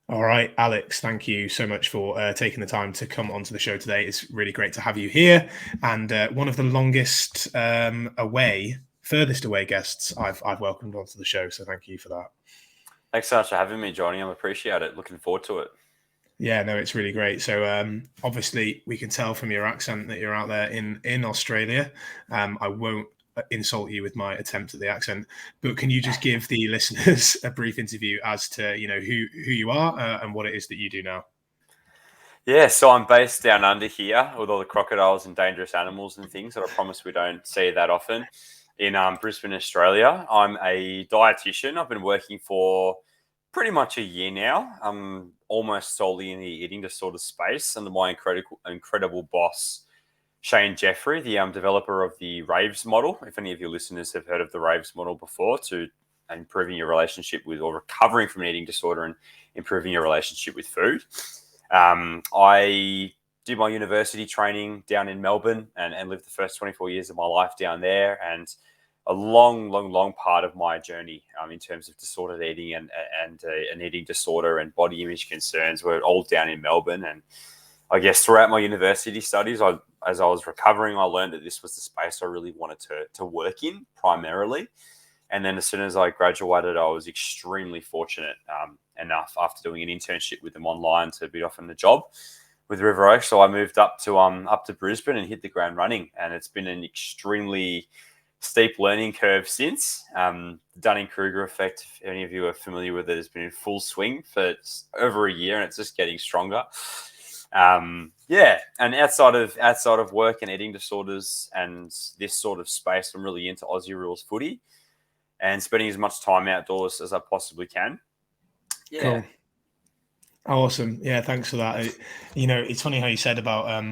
All right, Alex, thank you so much for taking the time to come onto the show today. It's really great to have you here, and one of the longest furthest away guests I've welcomed onto the show. So thank you for that. Thanks so much for having me, Johnny. I appreciate it. Looking forward to it. Yeah, no, it's really great. So obviously, we can tell from your accent that you're out there in Australia. I won't insult you with my attempt at the accent, but can you just give the listeners a brief interview as to who you are and what it is that you do now? Yeah, so I'm based down under here with all the crocodiles and dangerous animals and things that I promise we don't see that often in Brisbane, Australia. I'm a dietitian. I've been working for pretty much a year now. I'm almost solely in the eating disorder space under my incredible boss, Shane Jeffrey, the developer of the Raves model. If any of your listeners have heard of the Raves model before, to improving your relationship with or recovering from an eating disorder and improving your relationship with food. I did my university training down in Melbourne and lived the first 24 years of my life down there. And a long part of my journey in terms of disordered eating and an eating disorder and body image concerns were all down in Melbourne. And I guess throughout my university studies, as I was recovering, I learned that this was the space I really wanted to work in primarily. And then as soon as I graduated, I was extremely fortunate enough after doing an internship with them online to be offered a job with River Oaks. So I moved up to Brisbane and hit the ground running. And it's been an extremely steep learning curve since. The Dunning-Kruger effect, if any of you are familiar with it, has been in full swing for over a year, and it's just getting stronger. And outside of work and eating disorders and this sort of space, I'm really into Aussie rules footy and spending as much time outdoors as I possibly can. Yeah. Cool. Awesome. Yeah, thanks for that. It's funny how you said about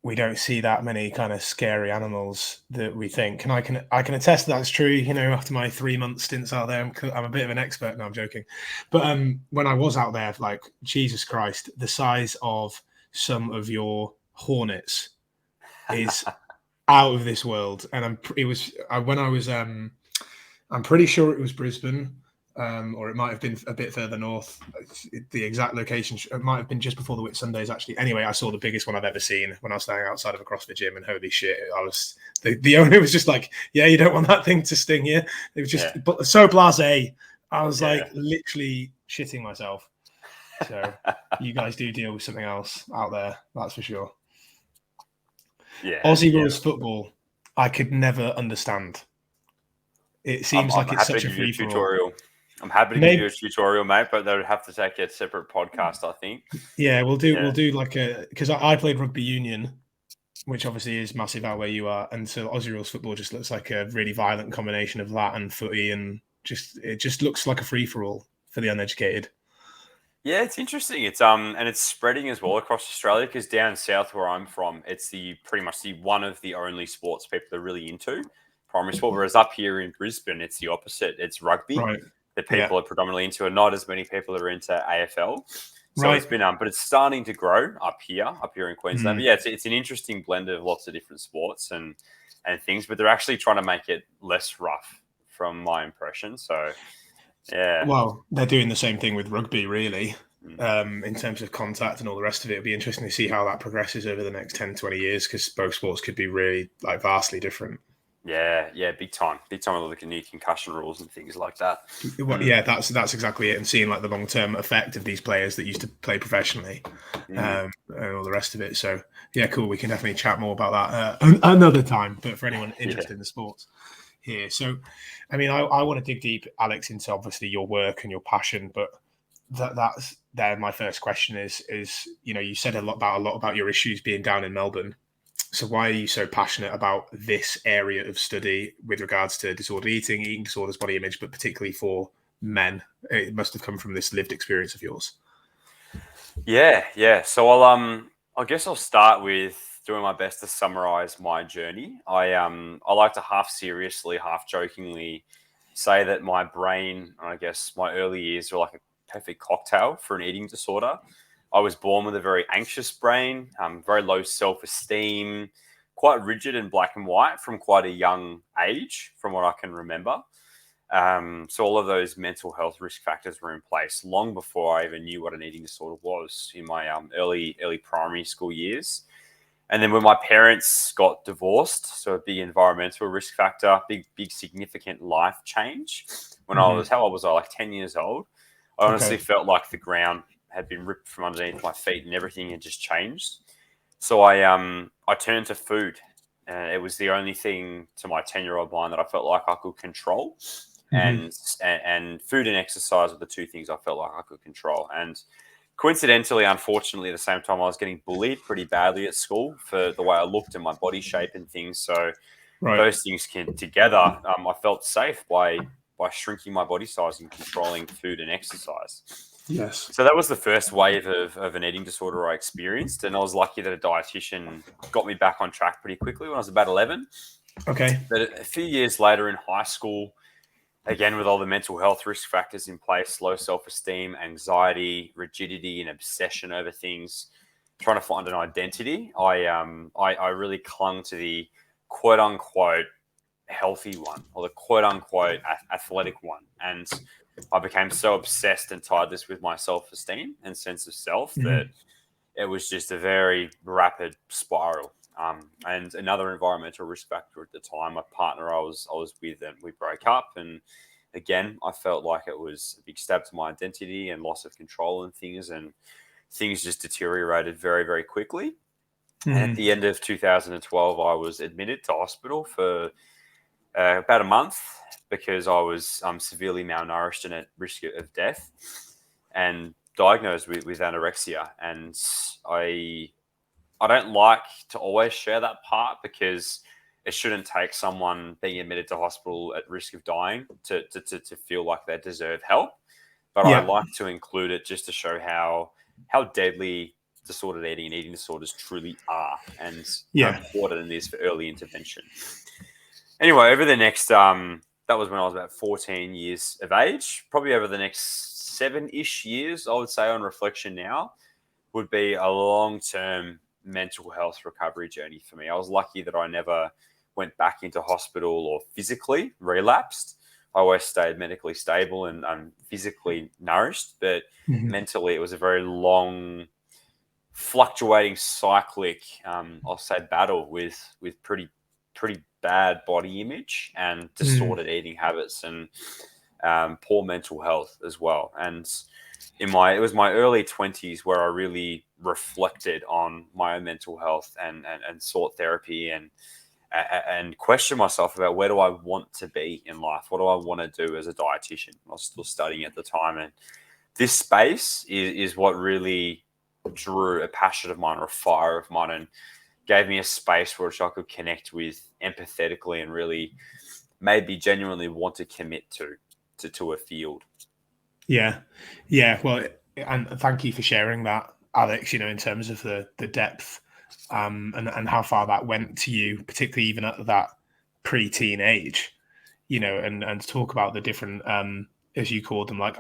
we don't see that many kind of scary animals that we think, and I can attest that's true. After my 3 month stints out there, I'm a bit of an expert. No, I'm joking. But when I was out there, like, Jesus Christ, the size of some of your hornets is out of this world. And I'm pretty sure it was Brisbane, or it might have been a bit further north. The exact location, it might have been just before the Whitsundays, actually. Anyway, I saw the biggest one I've ever seen when I was standing outside of a CrossFit gym, and holy shit, the owner was just like, "Yeah, you don't want that thing to sting you." It was just so blasé. I was like literally shitting myself. So you guys do deal with something else out there, that's for sure. Yeah. Aussie rules football, I could never understand. It seems like it's such a free tutorial. I'm happy to give you a tutorial, mate, but they would have to take a separate podcast, I think. Yeah, we'll do like because I played rugby union, which obviously is massive out where you are, and so Aussie rules football just looks like a really violent combination of that and footy, and it just looks like a free for all for the uneducated. Yeah, it's interesting. It's and it's spreading as well across Australia, because down south where I'm from, it's pretty much one of the only sports people are really into, primary sport. Whereas up here in Brisbane, it's the opposite. It's rugby that people are predominantly into, and not as many people are into AFL. So it's been but it's starting to grow up here in Queensland. But yeah, it's an interesting blend of lots of different sports and things, but they're actually trying to make it less rough, from my impression. So yeah. Well, they're doing the same thing with rugby, really, in terms of contact and all the rest of it. It'll be interesting to see how that progresses over the next 10, 20 years, because both sports could be really vastly different. Yeah, big time with all the new concussion rules and things like that. Yeah, that's exactly it. And seeing like the long-term effect of these players that used to play professionally, and all the rest of it. So yeah, cool. We can definitely chat more about that another time. But for anyone interested in the sports here, so I mean, I want to dig deep, Alex, into obviously your work and your passion. But that's there. My first question is you said a lot about your issues being down in Melbourne. So why are you so passionate about this area of study with regards to disordered eating disorders, body image, but particularly for men? It must have come from this lived experience of yours. Yeah. So I guess I'll start with doing my best to summarize my journey. I like to half seriously, half jokingly say that my brain, and I guess my early years, were like a perfect cocktail for an eating disorder. I was born with a very anxious brain, very low self-esteem, quite rigid and black and white from quite a young age, from what I can remember. So all of those mental health risk factors were in place long before I even knew what an eating disorder was in my early primary school years. And then when my parents got divorced, so a big environmental risk factor, big significant life change. When I was, how old was I? Like 10 years old. I honestly felt like the ground had been ripped from underneath my feet and everything had just changed. So I turned to food, and it was the only thing to my 10-year-old mind that I felt like I could control. And food and exercise were the two things I felt like I could control. And coincidentally, unfortunately, at the same time, I was getting bullied pretty badly at school for the way I looked and my body shape and things. So those things came together. I felt safe by shrinking my body size and controlling food and exercise. Yes. So that was the first wave of an eating disorder I experienced. And I was lucky that a dietitian got me back on track pretty quickly when I was about 11. Okay. But a few years later in high school, again, with all the mental health risk factors in place, low self-esteem, anxiety, rigidity, and obsession over things, trying to find an identity, I really clung to the quote-unquote healthy one, or the quote-unquote athletic one. And I became so obsessed and tied this with my self-esteem and sense of self that it was just a very rapid spiral. And another environmental risk factor at the time, my partner I was with, and we broke up. And again, I felt like it was a big stab to my identity and loss of control and things just deteriorated very, very quickly. And at the end of 2012, I was admitted to hospital for about a month because I was severely malnourished and at risk of death, and diagnosed with anorexia. And I don't like to always share that part because it shouldn't take someone being admitted to hospital at risk of dying to feel like they deserve help. But I like to include it just to show how deadly disordered eating and eating disorders truly are, and how important it is for early intervention. Anyway, over the next, that was when I was about 14 years of age, probably over the next 7-ish years, I would say on reflection now, would be a long-term mental health recovery journey for me. I was lucky that I never went back into hospital or physically relapsed. I always stayed medically stable and physically nourished, but mentally it was a very long, fluctuating, cyclic, I'll say, battle with pretty bad body image and disordered eating habits and poor mental health as well. And it was my early 20s where I really reflected on my own mental health and sought therapy and questioned myself about where do I want to be in life? What do I want to do as a dietitian? I was still studying at the time. And this space is what really drew a passion of mine or a fire of mine and gave me a space which I could connect with empathetically and really made me genuinely want to commit to a field. Yeah. Well, and thank you for sharing that, Alex, in terms of the depth and how far that went to you, particularly even at that pre-teen age, and talk about the different, as you called them, like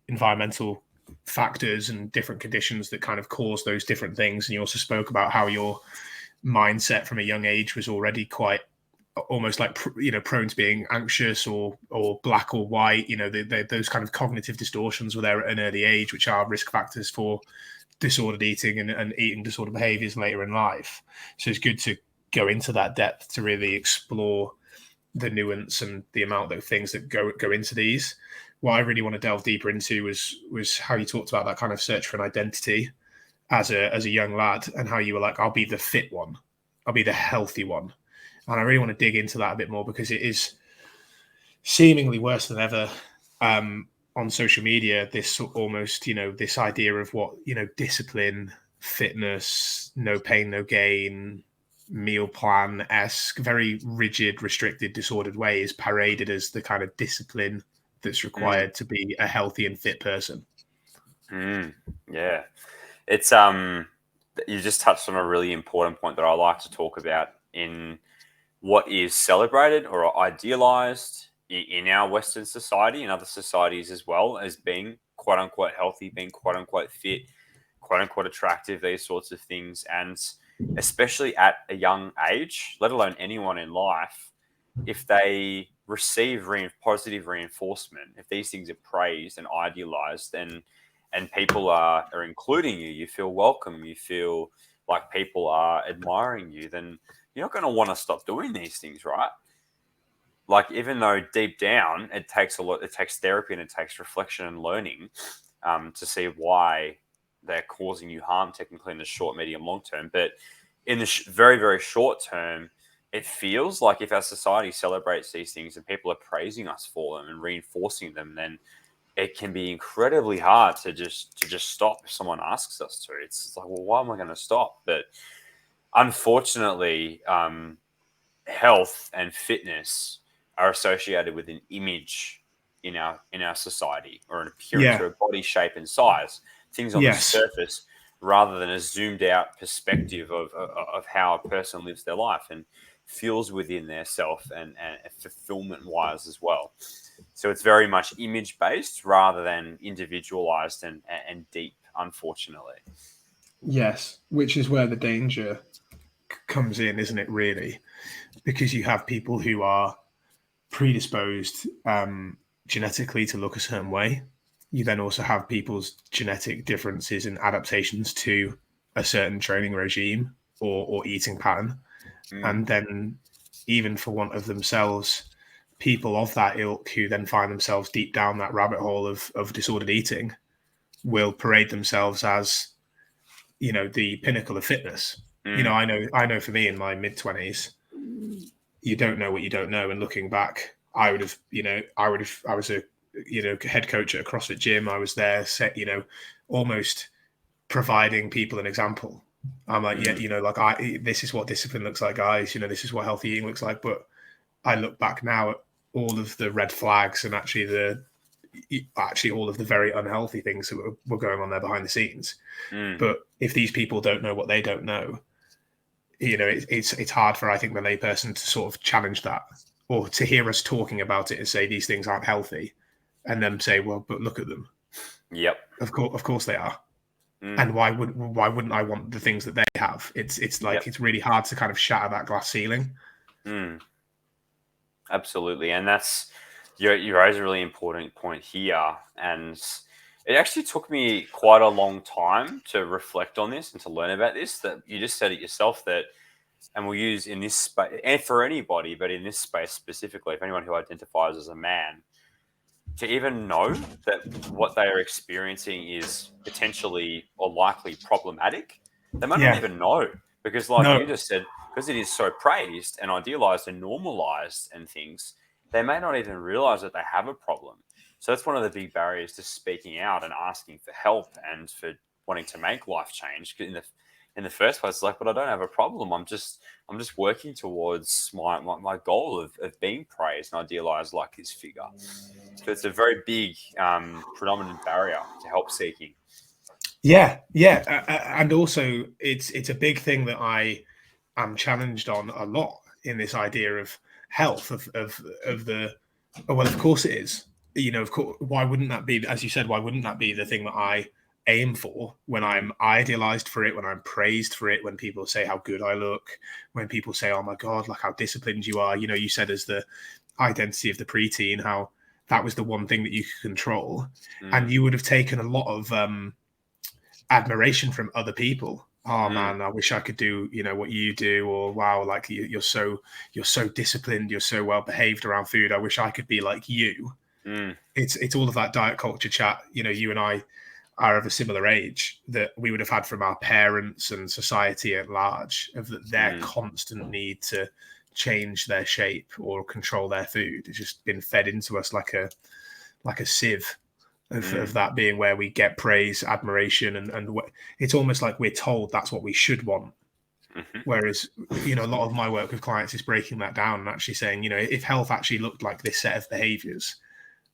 environmental factors and different conditions that kind of cause those different things. And you also spoke about how your mindset from a young age was already quite almost like prone to being anxious or black or white. Those kind of cognitive distortions were there at an early age, which are risk factors for disordered eating and eating disorder behaviors later in life. So it's good to go into that depth to really explore the nuance and the amount of things that go into these. What I really want to delve deeper into was how you talked about that kind of search for an identity as a young lad, and how you were like, I'll be the fit one, I'll be the healthy one. And I really want to dig into that a bit more because it is seemingly worse than ever on social media. This almost, this idea of what, discipline, fitness, no pain, no gain, meal plan-esque, very rigid, restricted, disordered way is paraded as the kind of discipline that's required to be a healthy and fit person. Yeah. It's, you just touched on a really important point that I like to talk about in what is celebrated or idealized in our Western society and other societies as well as being quote unquote healthy, being quote unquote fit, quote unquote attractive, these sorts of things. And especially at a young age, let alone anyone in life, if they receive positive reinforcement, if these things are praised and idealized, and people are including you, you feel welcome, you feel like people are admiring you, then you're not going to want to stop doing these things, right? Like, even though deep down it takes therapy and it takes reflection and learning to see why they're causing you harm, technically in the short, medium, long term. But in the very, very short term, it feels like if our society celebrates these things and people are praising us for them and reinforcing them, then it can be incredibly hard to just stop if someone asks us to. It's like, well, why am I going to stop? But unfortunately, health and fitness are associated with an image in our society, or an appearance, or a body shape and size, things on the surface, rather than a zoomed out perspective of how a person lives their life and feels within their self, and fulfillment wise as well. So it's very much image based rather than individualized and deep, unfortunately. Yes, which is where the danger comes in, isn't it, really? Because you have people who are predisposed genetically to look a certain way. You then also have people's genetic differences and adaptations to a certain training regime or eating pattern. And then, even for want of themselves, people of that ilk who then find themselves deep down that rabbit hole of disordered eating will parade themselves as, the pinnacle of fitness. I know for me in my mid-20s, you don't know what you don't know. And looking back, I was a, head coach at a CrossFit gym. I was there, almost providing people an example. I'm like, this is what discipline looks like, guys. This is what healthy eating looks like. But I look back now at all of the red flags and actually all of the very unhealthy things that were going on there behind the scenes. But if these people don't know what they don't know, it's hard for, I think, the layperson to sort of challenge that, or to hear us talking about it and say these things aren't healthy, and then say, well, but look at them. Yep. Of course they are. And why wouldn't I want the things that they have? It's like, it's really hard to kind of shatter that glass ceiling. Absolutely. And that's, you raise a really important point here. And it actually took me quite a long time to reflect on this and to learn about this, that you just said it yourself, that, and we'll use in this space, and for anybody, but in this space specifically, if anyone who identifies as a man, to even know that what they are experiencing is potentially or likely problematic, they might not even know, because you just said, because it is so praised and idealized and normalized and things, they may not even realize that they have a problem. So that's one of the big barriers to speaking out and asking for help and for wanting to make life change. In the first place, it's like, but I don't have a problem. I'm just working towards my goal of being praised and idealized like this figure. So it's a very big predominant barrier to help seeking. Yeah. And also it's a big thing that I am challenged on a lot in this idea of health, of the, well, of course it is. Of course, why wouldn't that be, as you said, why wouldn't that be the thing that I aim for when I'm idealized for it, when I'm praised for it, when people say how good I look, when people say, oh my God, like how disciplined you are. You said as the identity of the preteen, how that was the one thing that you could control. And you would have taken a lot of admiration from other people. Oh man, I wish I could do, what you do, or wow, like you're so disciplined, you're so well behaved around food. I wish I could be like you. It's all of that diet culture chat. You and I are of a similar age that we would have had from our parents and society at large, of their constant need to change their shape or control their food. It's just been fed into us like a sieve of that being where we get praise, admiration, and it's almost like we're told that's what we should want. Whereas, a lot of my work with clients is breaking that down and actually saying, if health actually looked like this set of behaviors,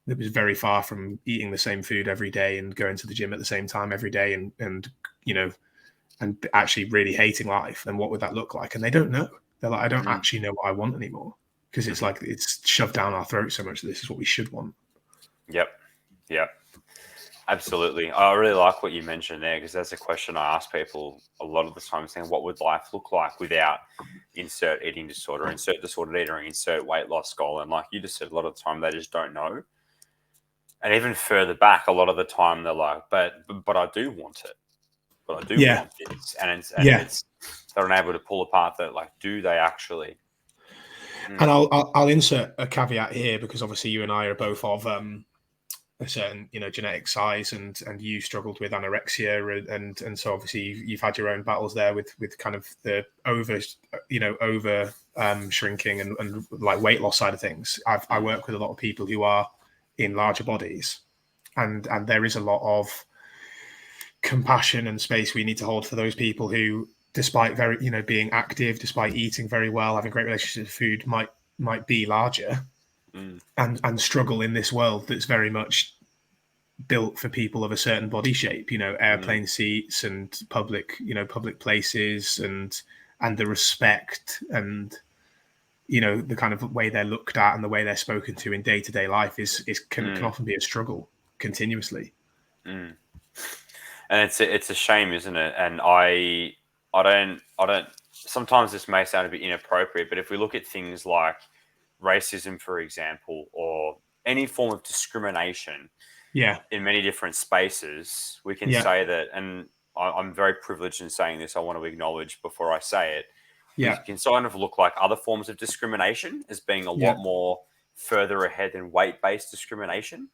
that was very far from eating the same food every day and going to the gym at the same time every day and actually really hating life, then what would that look like? And they don't know. They're like, I don't actually know what I want anymore, because it's like it's shoved down our throat so much that this is what we should want. Yep. Absolutely. I really like what you mentioned there, because that's a question I ask people a lot of the time, saying, what would life look like without insert eating disorder, insert disordered eating, or insert weight loss goal? And like you just said, a lot of the time they just don't know. And even further back, a lot of the time they're like, but I do want it. But I do Yeah, want this. And yeah. it's they're unable to pull apart that, like, do they actually? And Mm, I'll insert a caveat here because obviously you and I are both of a certain genetic size, and you struggled with anorexia, and so obviously you've had your own battles there with kind of the over shrinking and like weight loss side of things. I mm, work with a lot of people who are in larger bodies, and there is a lot of compassion and space we need to hold for those people who, despite very being active, despite eating very well, having great relationships with food, might be larger mm, and struggle in this world that's very much built for people of a certain body shape, mm, airplane seats and public places, and the respect, and the kind of way they're looked at and the way they're spoken to in day-to-day life can mm, often be a struggle continuously. mm. And it's a shame, isn't it? And I don't. Sometimes this may sound a bit inappropriate, but if we look at things like racism, for example, or any form of discrimination Yeah, in many different spaces, we can yeah, say that, and I'm very privileged in saying this, I want to acknowledge before I say it, we yeah, can sort of look like other forms of discrimination as being a yeah, lot more further ahead than weight-based discrimination.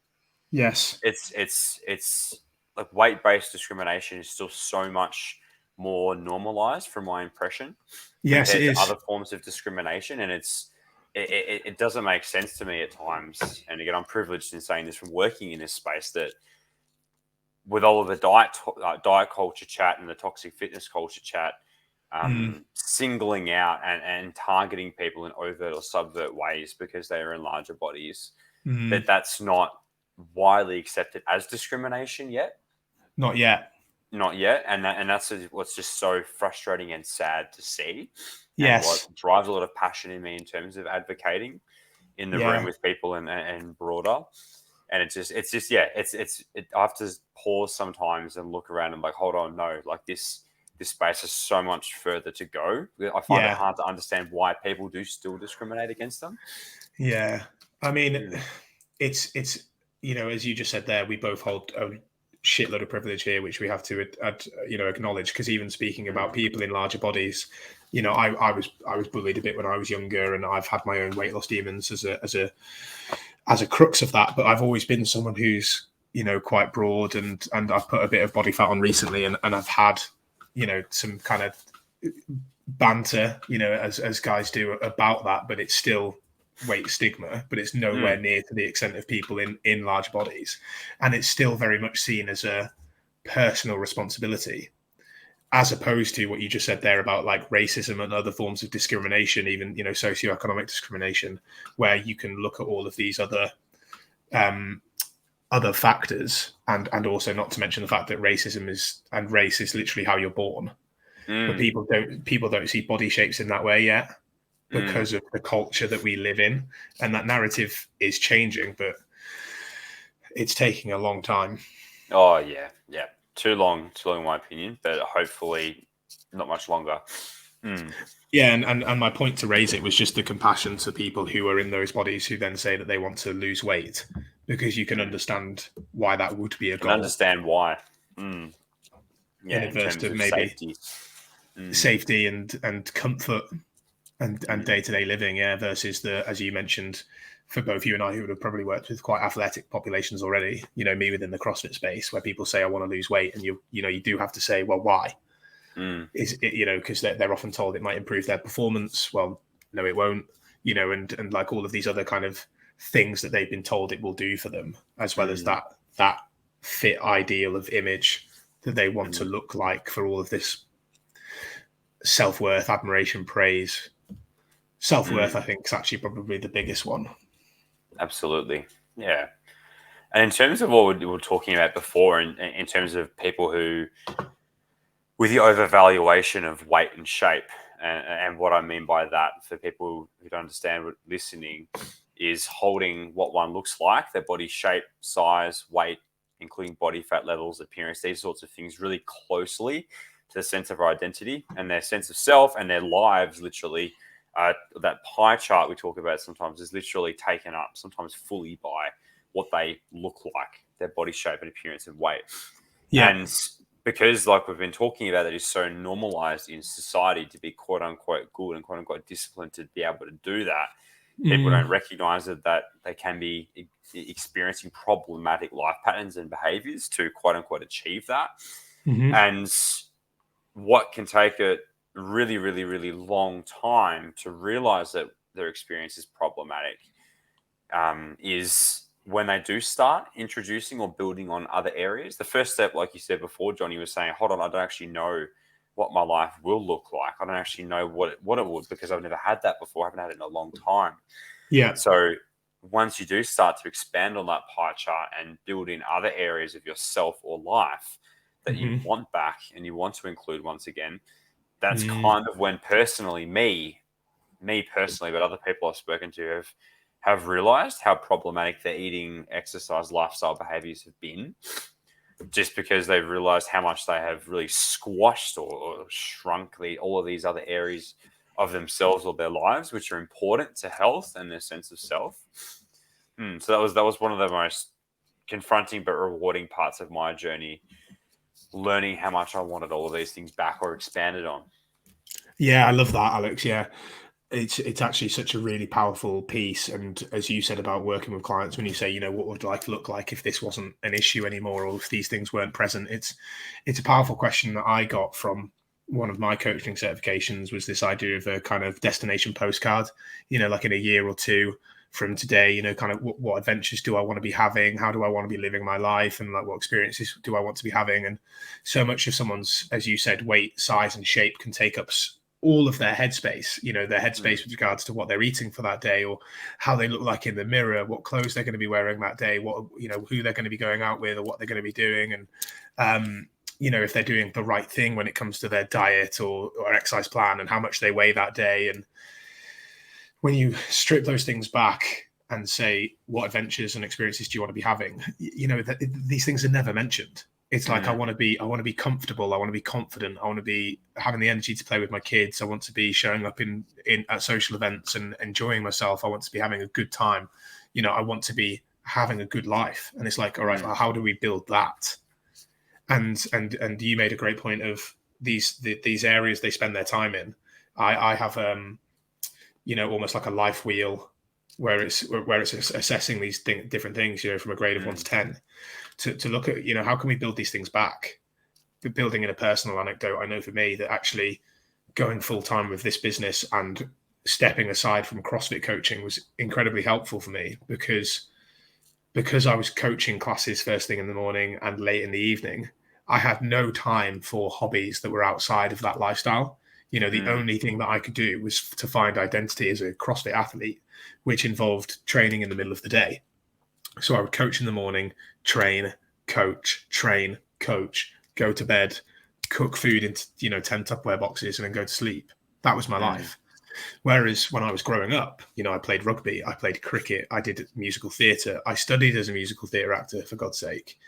yes, It's like weight-based discrimination is still so much more normalized from my impression yes, it compared to is. other forms of discrimination, and it doesn't make sense to me at times. And again, I'm privileged in saying this from working in this space, that with all of the diet culture chat and the toxic fitness culture chat, Mm, singling out and targeting people in overt or subvert ways because they are in larger bodies, mm, that's not widely accepted as discrimination yet. not yet. Not yet, and that's what's just so frustrating and sad to see, and what Yes, drives a lot of passion in me in terms of advocating in the room yeah, with people and broader. And it's just yeah, I have to pause sometimes and look around and like, hold on, no, like this space has so much further to go. I find it yeah, hard to understand why people do still discriminate against them. yeah. I mean, Mm, it's as you just said there, we both hold a shitload of privilege here, which we have to acknowledge. Because even speaking about mm, people in larger bodies, I was bullied a bit when I was younger, and I've had my own weight loss demons as a crux of that. But I've always been someone who's quite broad, and I've put a bit of body fat on recently, and I've had some kind of banter, as guys do about that, but it's still weight stigma, but it's nowhere mm, near to the extent of people in large bodies, and it's still very much seen as a personal responsibility, as opposed to what you just said there about like racism and other forms of discrimination, even socioeconomic discrimination, where you can look at all of these um, other factors, and also not to mention the fact that race is literally how you're born, but mm, people don't see body shapes in that way yet mm. because of the culture that we live in, and that narrative is changing, but it's taking a long time. Oh yeah, yeah. Too long in my opinion, but hopefully not much longer. Mm, Yeah, and my point to raise it was just the compassion to people who are in those bodies who then say that they want to lose weight, because you can mm. understand why that would be a Can goal understand why. Mm. in Yeah, in adverse terms to of maybe safety. Mm, safety and comfort and mm, day-to-day living, yeah, versus the, as you mentioned, for both you and I, who would have probably worked with quite athletic populations already, me within the CrossFit space, where people say I want to lose weight, and you do have to say, well, why? mm, Is it, because they're often told it might improve their performance. Well, no, it won't. And like all of these other kind of things that they've been told it will do for them, as well as mm, that fit ideal of image that they want to mm, look like for all of this self-worth, admiration, praise. Self-worth, mm. I think, is actually probably the biggest one. Absolutely. Yeah. And in terms of what we were talking about before, in terms of people who, with the overvaluation of weight and shape, and what I mean by that for people who don't understand what listening is holding what one looks like, their body shape, size, weight, including body fat levels, appearance, these sorts of things really closely to the sense of our identity and their sense of self and their lives. Literally, that pie chart we talk about sometimes is literally taken up sometimes fully by what they look like, their body shape and appearance and weight. Yeah. And because, like we've been talking about, that is so normalized in society to be quote unquote good and quote unquote disciplined to be able to do that, people don't recognize that they can be experiencing problematic life patterns and behaviors to quote unquote achieve that. And what can take a really, really, really long time to realize that their experience is problematic is when they do start introducing or building on other areas. The first step, like you said before, Johnny was saying, hold on, I don't actually know what my life will look like. I don't actually know what it would, because I've never had that before. I haven't had it in a long time. Yeah. So once you do start to expand on that pie chart and build in other areas of yourself or life that you want back and you want to include once again, that's kind of when personally, me personally, but other people I've spoken to have realized how problematic their eating, exercise, lifestyle behaviors have been, just because they've realized how much they have really squashed or shrunk all of these other areas of themselves or their lives, which are important to health and their sense of self. So that was one of the most confronting but rewarding parts of my journey, learning how much I wanted all of these things back or expanded on. Yeah, I love that, Alex. Yeah. It's actually such a really powerful piece. And as you said about working with clients, when you say, what would life look like if this wasn't an issue anymore, or if these things weren't present, it's a powerful question that I got from one of my coaching certifications, was this idea of a kind of destination postcard, like in a year or two from today, kind of what adventures do I want to be having? How do I want to be living my life? And like, what experiences do I want to be having? And so much of someone's, as you said, weight, size and shape can take up all of their headspace, their headspace with regards to what they're eating for that day, or how they look like in the mirror, what clothes they're going to be wearing that day, what, who they're going to be going out with, or what they're going to be doing. And, if they're doing the right thing when it comes to their diet or exercise plan, and how much they weigh that day. And when you strip those things back and say, what adventures and experiences do you want to be having? These things are never mentioned. It's like, I want to be comfortable. I want to be confident. I want to be having the energy to play with my kids. I want to be showing up in at social events and enjoying myself. I want to be having a good time. I want to be having a good life. And it's like, all right, well, how do we build that? And you made a great point of these areas they spend their time in. I have almost like a life wheel where it's assessing these different things, from a grade of 1 to 10. To look at, how can we build these things back? Building in a personal anecdote, I know for me that actually going full time with this business and stepping aside from CrossFit coaching was incredibly helpful for me, because I was coaching classes first thing in the morning and late in the evening. I had no time for hobbies that were outside of that lifestyle. The only thing that I could do was to find identity as a CrossFit athlete, which involved training in the middle of the day. So I would coach in the morning, train, coach, go to bed, cook food into 10 Tupperware boxes, and then go to sleep. That was my life. Whereas when I was growing up, I played rugby, I played cricket, I did musical theatre, I studied as a musical theatre actor, for God's sake,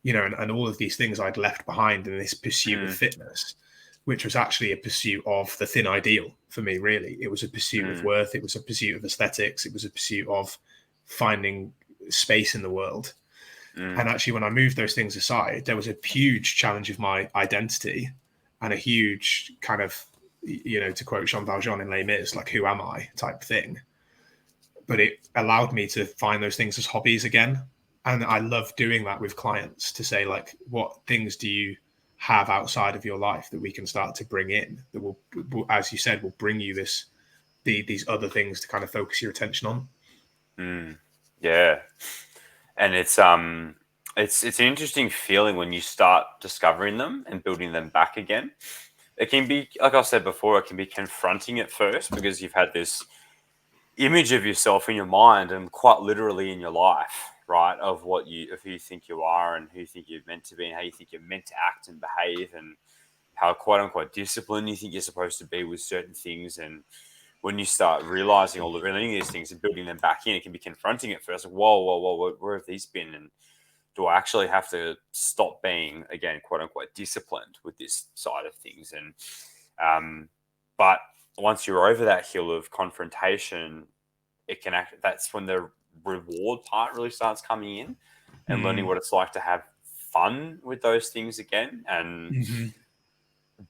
and all of these things I'd left behind in this pursuit of fitness, which was actually a pursuit of the thin ideal for me, really. It was a pursuit of worth. It was a pursuit of aesthetics. It was a pursuit of finding space in the world. And actually, when I moved those things aside, there was a huge challenge of my identity, and a huge kind of, to quote Jean Valjean in Les Mis, like, who am I type thing. But it allowed me to find those things as hobbies again. And I love doing that with clients, to say, like, what things do you have outside of your life that we can start to bring in that will, as you said, will bring you these other things to kind of focus your attention on. Yeah. And it's an interesting feeling when you start discovering them and building them back again. It can be, like I said before, it can be confronting at first, because you've had this image of yourself in your mind and quite literally in your life, right? Of who you think you are and who you think you're meant to be and how you think you're meant to act and behave, and how quote unquote disciplined you think you're supposed to be with certain things. And when you start realizing learning these things and building them back in, it can be confronting at first. Like, whoa, where have these been? And do I actually have to stop being, again, quote unquote, disciplined with this side of things? And but once you're over that hill of confrontation, that's when the reward part really starts coming in, and learning what it's like to have fun with those things again, and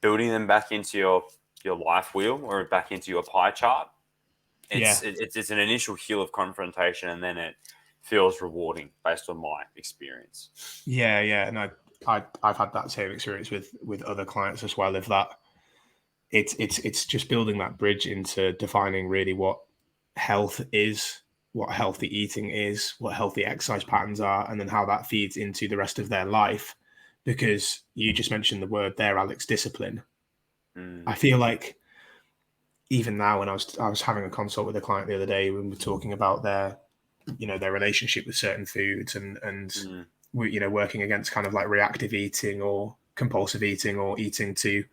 building them back into your life wheel or back into your pie chart. It's an initial hill of confrontation, and then it feels rewarding based on my experience. Yeah, and I've had that same experience with other clients as well. Of that, it's just building that bridge into defining really what health is, what healthy eating is, what healthy exercise patterns are, and then how that feeds into the rest of their life. Because you just mentioned the word there, Alex, discipline. I feel like even now, when I was having a consult with a client the other day, when we were talking about their relationship with certain foods and working against kind of like reactive eating or compulsive eating or eating to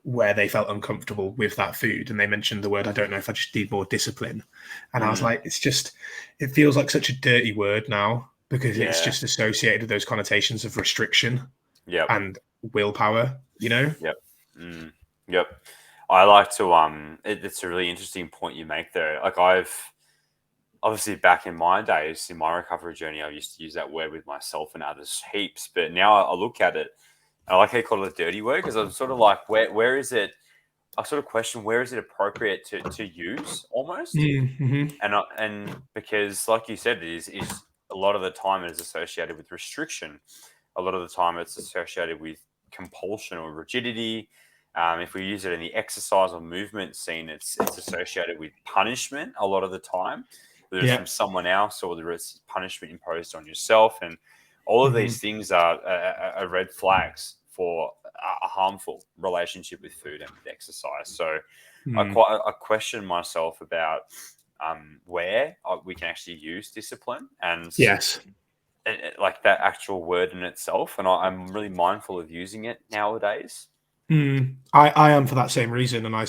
where they felt uncomfortable with that food, and they mentioned the word, I don't know if I just need more discipline. And I was like, it feels like such a dirty word now, because it's just associated with those connotations of restriction and willpower, Yep. Yep. I like to it's a really interesting point you make there. Like, I've obviously, back in my days, in my recovery journey, I used to use that word with myself and others heaps, but now I look at it, I like how you call it a dirty word, because I'm sort of like, where is it? I sort of question, where is it appropriate to use almost? And because, like you said, is a lot of the time it is associated with restriction. A lot of the time it's associated with compulsion or rigidity. If we use it in the exercise or movement scene, it's associated with punishment a lot of the time, whether it's from someone else or whether it's punishment imposed on yourself. And all of these things are red flags for a harmful relationship with food and with exercise. So I question myself about where we can actually use discipline and like that actual word in itself. And I'm really mindful of using it nowadays. I am, for that same reason. And I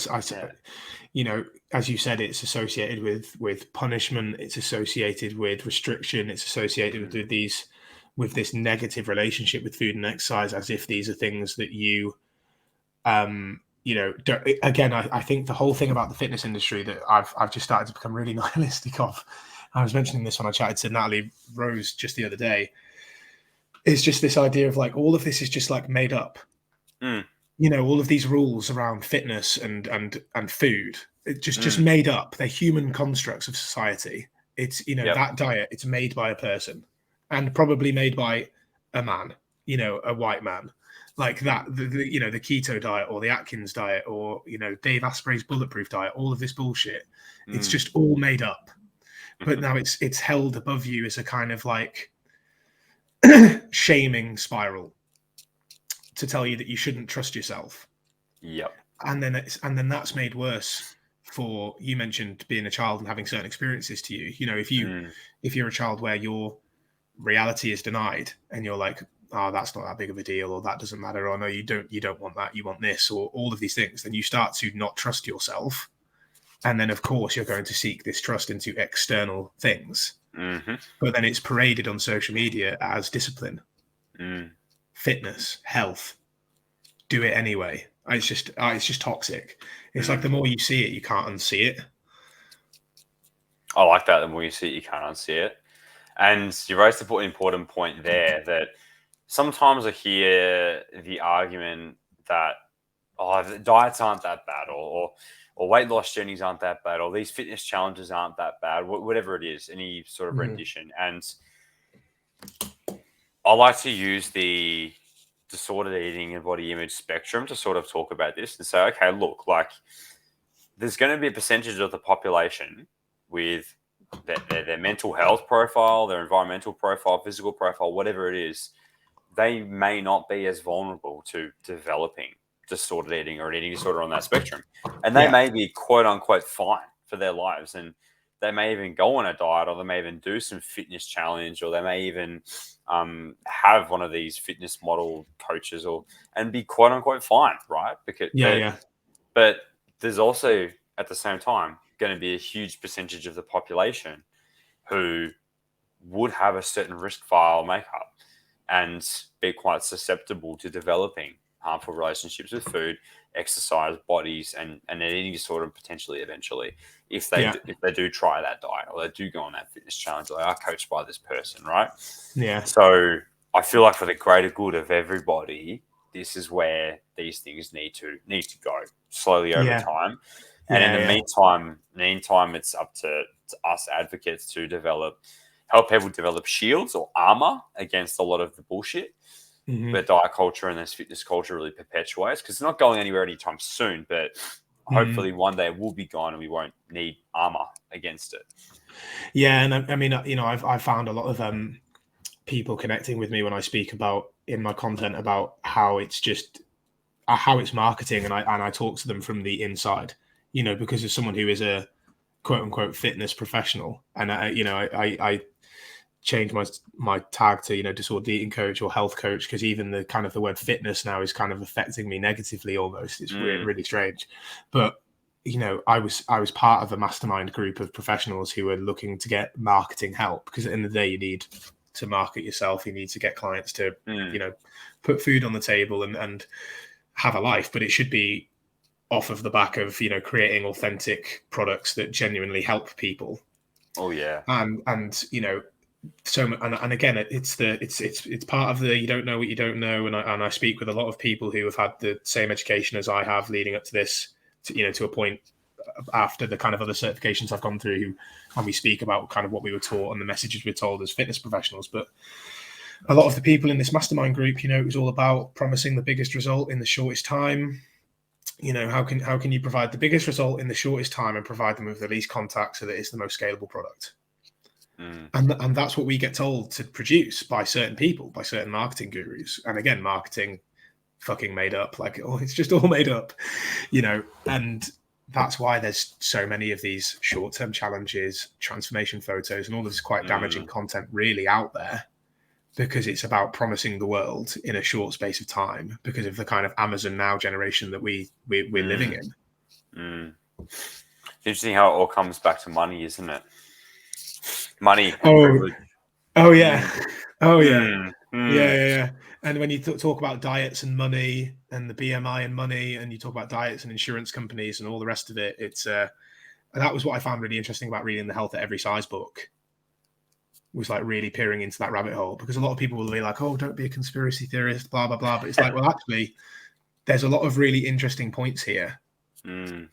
as you said, it's associated with punishment, it's associated with restriction, it's associated with this negative relationship with food and exercise, as if these are things that you don't. Again, I think the whole thing about the fitness industry that I've just started to become really nihilistic of, I was mentioning this when I chatted to Natalie Rose just the other day, is just this idea of like, all of this is just like made up. All of these rules around fitness and food, it just made up. They're human constructs of society. It's that diet, it's made by a person, and probably made by a man, a white man, like that. The keto diet or the Atkins diet or Dave Asprey's bulletproof diet. All of this bullshit, it's just all made up. But now it's held above you as a kind of like shaming spiral, to tell you that you shouldn't trust yourself. And then that's made worse for, you mentioned being a child and having certain experiences to you. If you're a child where your reality is denied and you're like, oh, that's not that big of a deal, or that doesn't matter, or no, you don't want that, you want this, or all of these things, then you start to not trust yourself. And then of course you're going to seek this trust into external things. But then it's paraded on social media as discipline. Fitness, health, do it anyway. It's just toxic. It's like the more you see it, you can't unsee it. I like that. The more you see it, you can't unsee it. And you raised an important point there, that sometimes I hear the argument that, the diets aren't that bad, or weight loss journeys aren't that bad, or these fitness challenges aren't that bad, whatever it is, any sort of rendition. And I like to use the disordered eating and body image spectrum to sort of talk about this and say, okay, look, like, there's going to be a percentage of the population with their mental health profile, their environmental profile, physical profile, whatever it is, they may not be as vulnerable to developing disordered eating or an eating disorder on that spectrum. And they may be quote unquote fine for their lives. And they may even go on a diet, or they may even do some fitness challenge, or they may even have one of these fitness model coaches, and be quote unquote fine, right? But there's also, at the same time, going to be a huge percentage of the population who would have a certain risk file makeup. and be quite susceptible to developing harmful relationships with food, exercise, bodies, and an eating disorder potentially eventually if they do try that diet or they do go on that fitness challenge, or they are coached by this person, right? Yeah. So I feel like for the greater good of everybody, this is where these things need to go slowly over time. And in the meantime, it's up to us advocates to help people develop shields or armor against a lot of the bullshit that diet culture and this fitness culture really perpetuates, because it's not going anywhere anytime soon, but hopefully one day it will be gone and we won't need armor against it. Yeah, and I mean, I've found a lot of people connecting with me when I speak about in my content about how it's marketing, and I talk to them from the inside, because as someone who is a quote unquote fitness professional, and I changed my tag to disordered eating coach or health coach, because even the kind of the word fitness now is kind of affecting me negatively almost. It's really strange, but I was part of a mastermind group of professionals who were looking to get marketing help, because at the end of the day you need to market yourself, you need to get clients to put food on the table and have a life, but it should be off of the back of creating authentic products that genuinely help people. Oh yeah. And so, and again, it's part of the you don't know what you don't know, and I speak with a lot of people who have had the same education as I have leading up to this, to a point after the kind of other certifications I've gone through, and we speak about kind of what we were taught and the messages we're told as fitness professionals. But a lot of the people in this mastermind group, it was all about promising the biggest result in the shortest time. How can you provide the biggest result in the shortest time and provide them with the least contact so that it's the most scalable product? And that's what we get told to produce by certain people, by certain marketing gurus. And again, marketing fucking made up, it's just all made up, and that's why there's so many of these short-term challenges, transformation photos, and all this quite damaging content really out there, because it's about promising the world in a short space of time because of the kind of Amazon Now generation that we're living in. It's interesting how it all comes back to money, isn't it? Money. Yeah. Yeah. And when you talk about diets and money and the BMI and money, and you talk about diets and insurance companies and all the rest of it, it's and that was what I found really interesting about reading the Health at Every Size book, was like really peering into that rabbit hole, because a lot of people will be like, oh, don't be a conspiracy theorist, blah, blah, blah. But it's like, well, actually, there's a lot of really interesting points here. And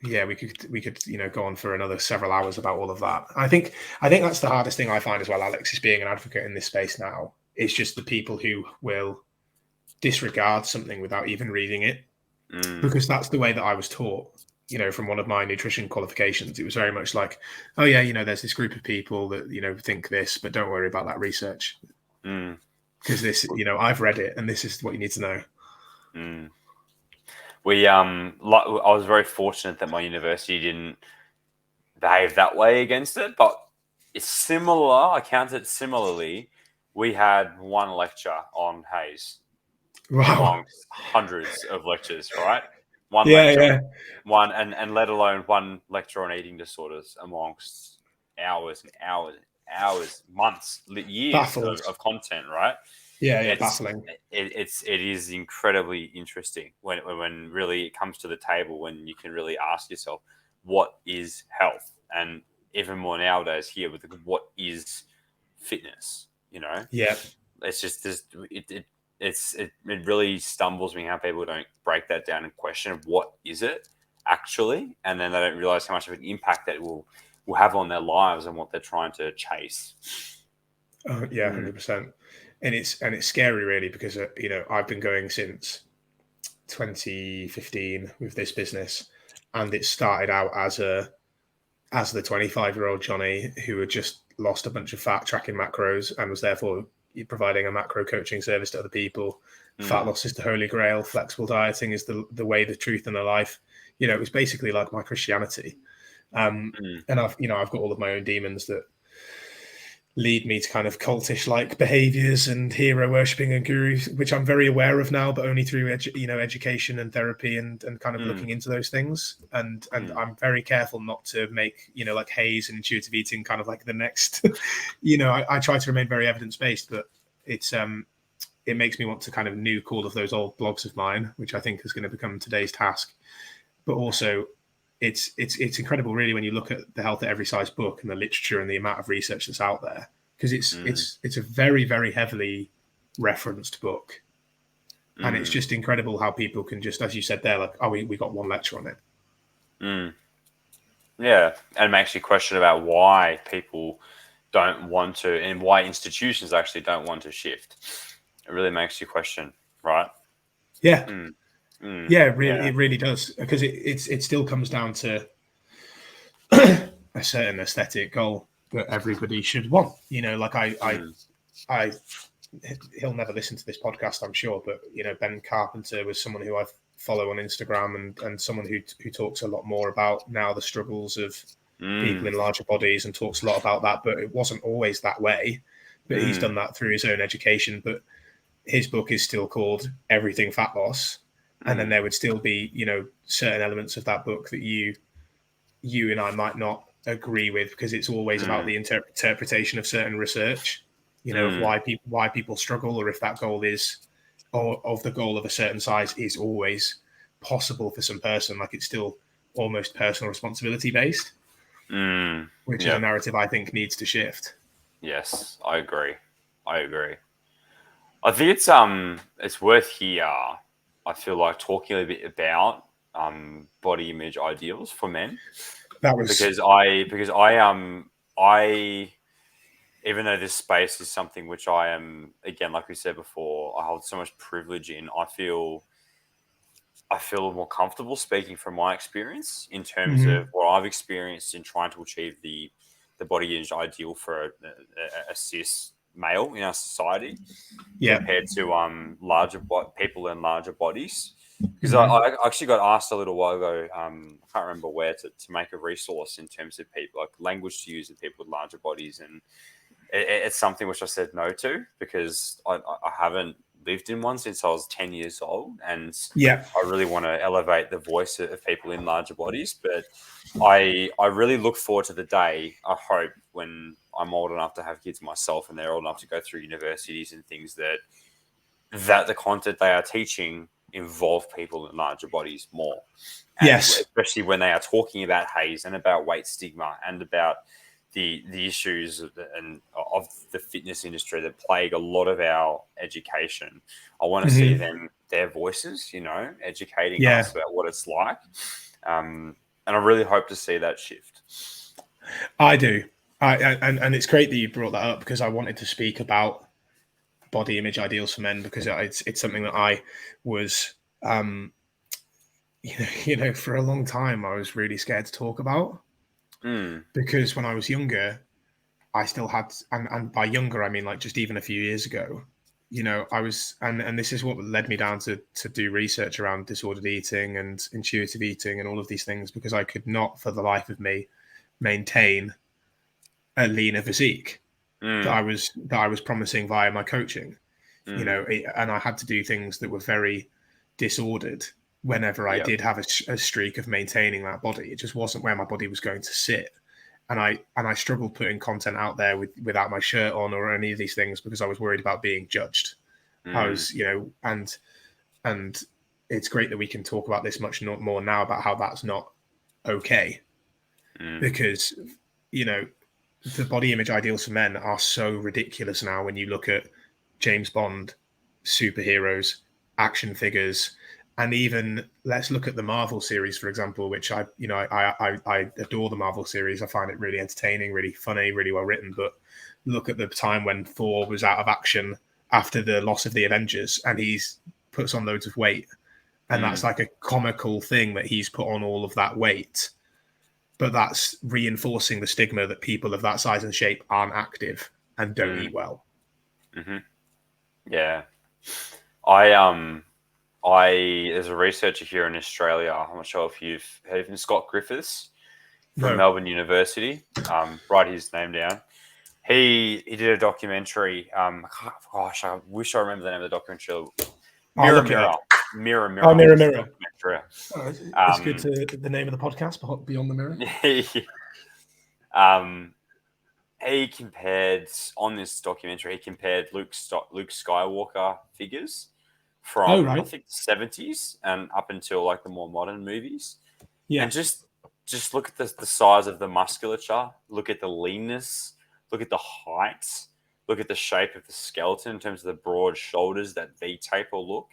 yeah, we could go on for another several hours about all of that. I think that's the hardest thing I find as well, Alex, is being an advocate in this space now. It's just the people who will disregard something without even reading it, because that's the way that I was taught. From one of my nutrition qualifications, it was very much like, oh yeah, there's this group of people that think this, but don't worry about that research, because this, I've read it, and this is what you need to know. I was very fortunate that my university didn't behave that way against it, but it's similar. I counted similarly. We had one lecture on haze amongst hundreds of lectures, right? One lecture, and let alone one lecture on eating disorders amongst hours and hours and hours, months, years of content, right? Yeah, baffling. It is incredibly interesting when really it comes to the table, when you can really ask yourself, what is health? And even more nowadays here with what is fitness? Yeah, it's just it really stumbles me how people don't break that down and question what is it actually, and then they don't realize how much of an impact that will have on their lives and what they're trying to chase. 100%. And it's scary, really, because I've been going since 2015 with this business, and it started out as the 25-year-old Johnny who had just lost a bunch of fat tracking macros and was therefore providing a macro coaching service to other people. Fat loss is the holy grail. Flexible dieting is the way, the truth, and the life. It was basically like my Christianity. And I've got all of my own demons that lead me to kind of cultish like behaviors and hero worshipping and gurus, which I'm very aware of now, but only through education and therapy and kind of looking into those things. And I'm very careful not to make, like haze and intuitive eating kind of like the next, I try to remain very evidence based, but it makes me want to kind of nuke all of those old blogs of mine, which I think is going to become today's task. But also it's incredible, really, when you look at the Health at Every Size book and the literature and the amount of research that's out there, because it's a very, very heavily referenced book, and it's just incredible how people can just, as you said there, like, oh, we got one lecture on it. Yeah, and it makes you question about why people don't want to, and why institutions actually don't want to shift. It really makes you question, right? Yeah. Yeah, it really does, because it still comes down to a certain aesthetic goal that everybody should want. Like I he'll never listen to this podcast, I'm sure, but Ben Carpenter was someone who I follow on Instagram and someone who talks a lot more about now the struggles of people in larger bodies and talks a lot about that, but it wasn't always that way. But he's done that through his own education. But his book is still called Everything Fat Loss. And then there would still be, certain elements of that book that you and I might not agree with, because it's always about the interpretation of certain research, of why people struggle, or if that goal is, or of the goal of a certain size is always possible for some person. Like, it's still almost personal responsibility based, which is a narrative I think needs to shift. Yes, I agree. I think it's worth here, I feel like, talking a bit about body image ideals for men. Because I even though this space is something which I am, again, like we said before, I hold so much privilege in, I feel more comfortable speaking from my experience in terms of what I've experienced in trying to achieve the body image ideal for a cis male in our society, compared to people in larger bodies. Because I actually got asked a little while ago, I can't remember where, to make a resource in terms of people, like language to use with people with larger bodies, and it's something which I said no to, because I haven't lived in one since I was 10 years old, and I really want to elevate the voice of people in larger bodies. But I really look forward to the day, I hope, when I'm old enough to have kids myself and they're old enough to go through universities and things, that the content they are teaching involve people in larger bodies more. And especially when they are talking about haze and about weight stigma and about the issues of the fitness industry that plague a lot of our education. I want to see their voices, educating us about what it's like. And I really hope to see that shift. I do. And it's great that you brought that up, because I wanted to speak about body image ideals for men, because it's something that I was, for a long time, I was really scared to talk about. Because when I was younger, I still had, and by younger, I mean like just even a few years ago, I was, and this is what led me down to do research around disordered eating and intuitive eating and all of these things, because I could not for the life of me maintain a leaner physique that I was promising via my coaching, and I had to do things that were very disordered whenever I did have a streak of maintaining that body. It just wasn't where my body was going to sit. And I struggled putting content out there without my shirt on or any of these things, because I was worried about being judged. I was, and it's great that we can talk about this much more now about how that's not okay, because, the body image ideals for men are so ridiculous now. When you look at James Bond, superheroes, action figures, and even let's look at the Marvel series, for example, which I adore the Marvel series. I find it really entertaining, really funny, really well written. But look at the time when Thor was out of action after the loss of the Avengers, and he's puts on loads of weight. And that's like a comical thing that he's put on all of that weight. But that's reinforcing the stigma that people of that size and shape aren't active and don't eat well. Yeah. There's a researcher here in Australia. I'm not sure if you've heard of him, Scott Griffiths from Melbourne University. Write his name down. He did a documentary. Gosh, I wish I remember the name of the documentary. I'll Mirror, look it up. Mirror. Oh, Mirror, was the Mirror. documentary. It's good to the name of the podcast, Beyond the Mirror. He compared on this documentary. He compared Luke Skywalker figures from I think the 70s and up until like the more modern movies. Yeah, and just look at the size of the musculature. Look at the leanness. Look at the height. Look at the shape of the skeleton in terms of the broad shoulders, that V-taper look.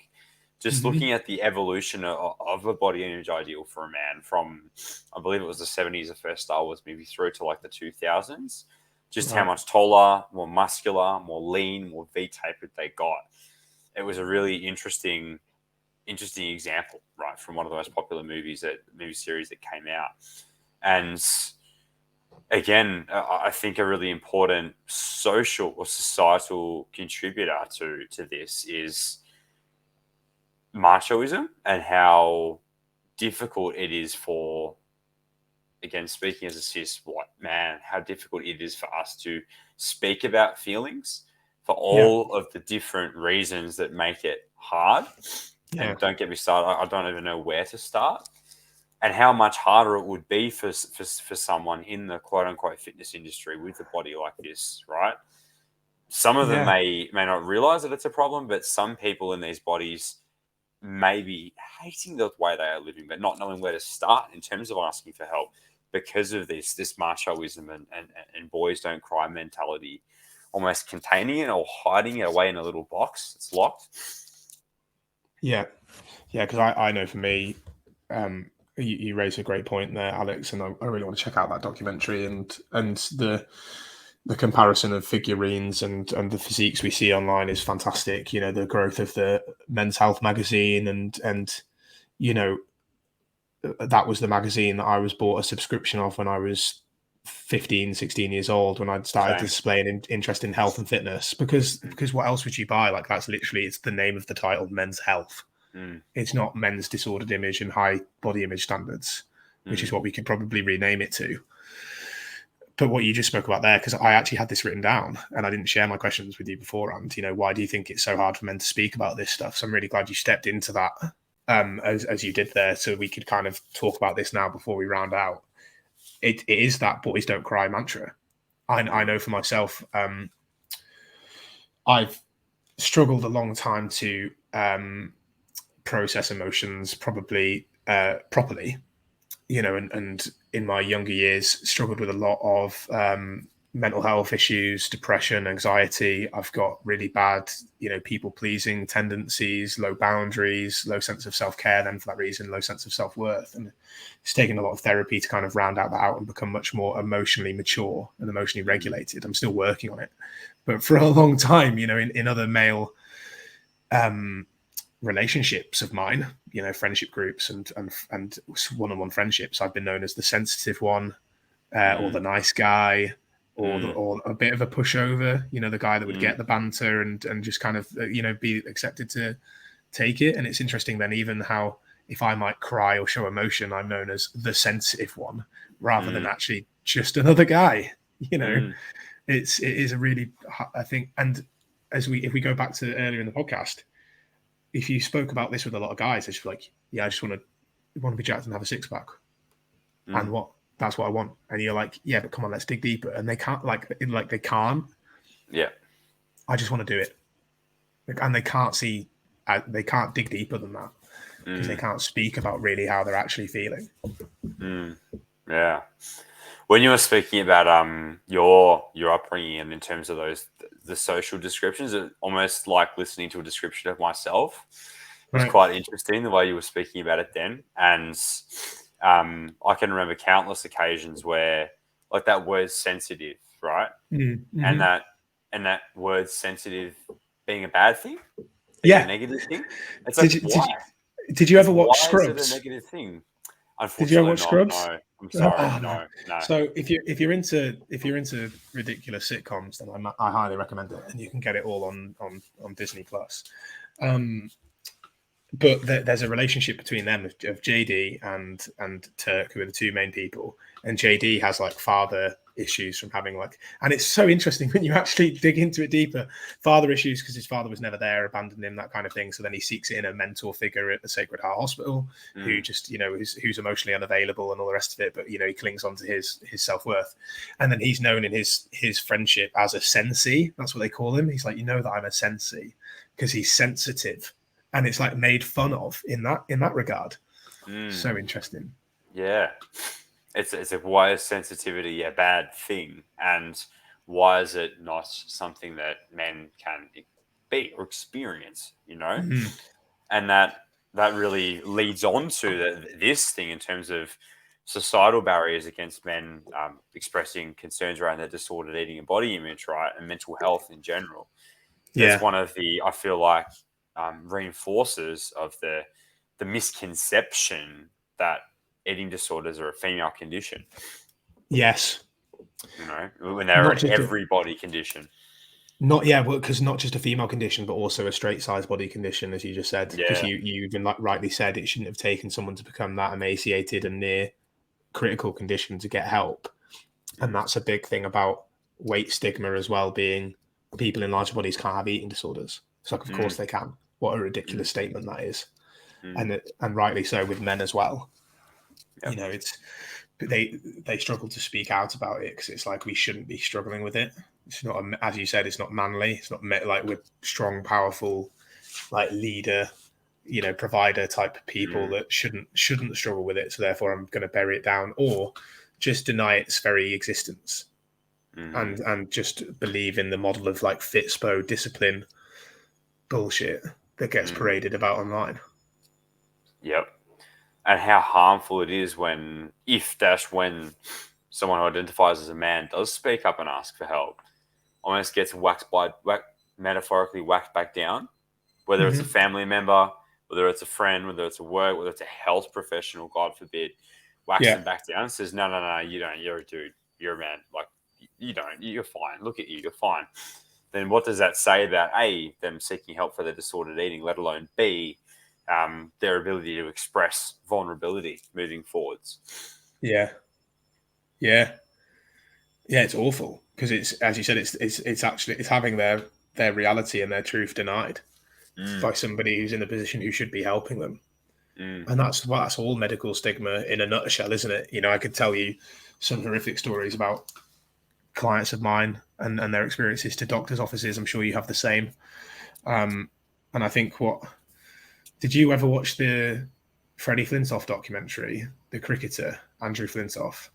Just looking at the evolution of a body image ideal for a man from, I believe it was the 70s, the first Star Wars movie, through to like the 2000s. Just how much taller, more muscular, more lean, more V-tapered they got. It was a really interesting example, right, from one of the most popular movie series that came out. And again, I think a really important social or societal contributor to this is machoism, and how difficult it is for, again, speaking as a cis white man, how difficult it is for us to speak about feelings for all of the different reasons that make it hard. And don't get me started, I don't even know where to start. And how much harder it would be for someone in the quote-unquote fitness industry with a body like this, right? Some of them may not realize that it's a problem, but some people in these bodies may be hating the way they are living, but not knowing where to start in terms of asking for help because of this machoism and boys don't cry mentality, almost containing it or hiding it away in a little box. It's locked. Yeah, because I know for me, you raised a great point there, Alex, and I really want to check out that documentary and the comparison of figurines and the physiques we see online is fantastic. You know, the growth of the Men's Health magazine and you know, that was the magazine that I was bought a subscription of when I was 15, 16 years old, when I'd started displaying interest in health and fitness, because what else would you buy? Like, that's literally, it's the name of the title, Men's Health. It's not Men's Disordered Image and High Body Image Standards, which is what we could probably rename it to. But what you just spoke about there, because I actually had this written down and I didn't share my questions with you beforehand. You know, why do you think it's so hard for men to speak about this stuff? So I'm really glad you stepped into that as you did there, so we could kind of talk about this now before we round out. It is that boys don't cry mantra. I know for myself, I've struggled a long time to process emotions properly, you know, and in my younger years struggled with a lot of mental health issues, depression, anxiety. I've got really bad, you know, people pleasing tendencies, low boundaries, low sense of self-care, then for that reason, low sense of self-worth. And it's taken a lot of therapy to kind of round that out and become much more emotionally mature and emotionally regulated. I'm still working on it. But for a long time, you know, in other male relationships of mine, you know, friendship groups and one-on-one friendships, I've been known as the sensitive one, or the nice guy, or a bit of a pushover, you know, the guy that would get the banter and just kind of, you know, be accepted to take it. And it's interesting then, even how if I might cry or show emotion, I'm known as the sensitive one rather than actually just another guy. You know, it is a really, I think, and if we go back to earlier in the podcast, if you spoke about this with a lot of guys, it's like, yeah, I just want to be jacked and have a six pack, and that's what I want. And you're like, yeah, but come on, let's dig deeper. And they can't, they can't. Yeah, I just want to do it, and they can't they can't dig deeper than that because they can't speak about really how they're actually feeling. Yeah. When you were speaking about your upbringing and in terms of the social descriptions, it almost like listening to a description of myself. It was quite interesting the way you were speaking about it then. And I can remember countless occasions where, like, that word sensitive, right? And that word sensitive being a bad thing, being a negative thing. It's like, why? Did you ever watch Scrubs? Why is it a negative thing? Did you ever watch Scrubs? No, I'm sorry, no. So if you're into ridiculous sitcoms, then I highly recommend it, and you can get it all on Disney Plus. But there's a relationship between them of JD and Turk, who are the two main people, and JD has like father issues from having and it's so interesting when you actually dig into it deeper. Father issues because his father was never there, abandoned him, that kind of thing. So then he seeks in a mentor figure at the Sacred Heart Hospital who just, who's emotionally unavailable and all the rest of it. But, he clings on to his self-worth. And then he's known in his friendship as a sensei. That's what they call him. He's like, that I'm a sensei because he's sensitive. And it's made fun of in that regard. So interesting. Yeah. It's why is sensitivity a bad thing? And why is it not something that men can be or experience, And that really leads on to this thing in terms of societal barriers against men expressing concerns around their disordered eating and body image, right? And mental health in general. That's one of the, I feel like, reinforcers of the misconception that eating disorders are a female condition. Yes. When they're an every body condition. Because not just a female condition, but also a straight size body condition, as you just said. Because you even rightly said it shouldn't have taken someone to become that emaciated and near critical condition to get help. And that's a big thing about weight stigma as well, being people in larger bodies can't have eating disorders. It's of course they can. What a ridiculous statement that is. And rightly so with men as well. Yep. They struggle to speak out about it because it's we shouldn't be struggling with it. It's not, as you said, it's not manly. It's not we're strong, powerful, leader, provider type people that shouldn't struggle with it. So therefore, I'm going to bury it down or just deny its very existence, and just believe in the model of Fitspo discipline bullshit that gets paraded about online. Yep. And how harmful it is when someone who identifies as a man does speak up and ask for help, almost gets metaphorically whacked back down, whether it's a family member, whether it's a friend, whether it's a work, whether it's a health professional, God forbid, whacks them back down and says, no, you don't, you're a dude, you're a man, you don't, you're fine, look at you, you're fine. Then what does that say about A, them seeking help for their disordered eating, let alone B, their ability to express vulnerability moving forwards? Yeah, it's awful because it's, as you said, it's having their reality and their truth denied by somebody who's in the position who should be helping them. And that's all medical stigma in a nutshell, isn't it? I could tell you some horrific stories about clients of mine and their experiences to doctors' offices. I'm sure you have the same. And I think did you ever watch the Freddie Flintoff documentary, the cricketer, Andrew Flintoff?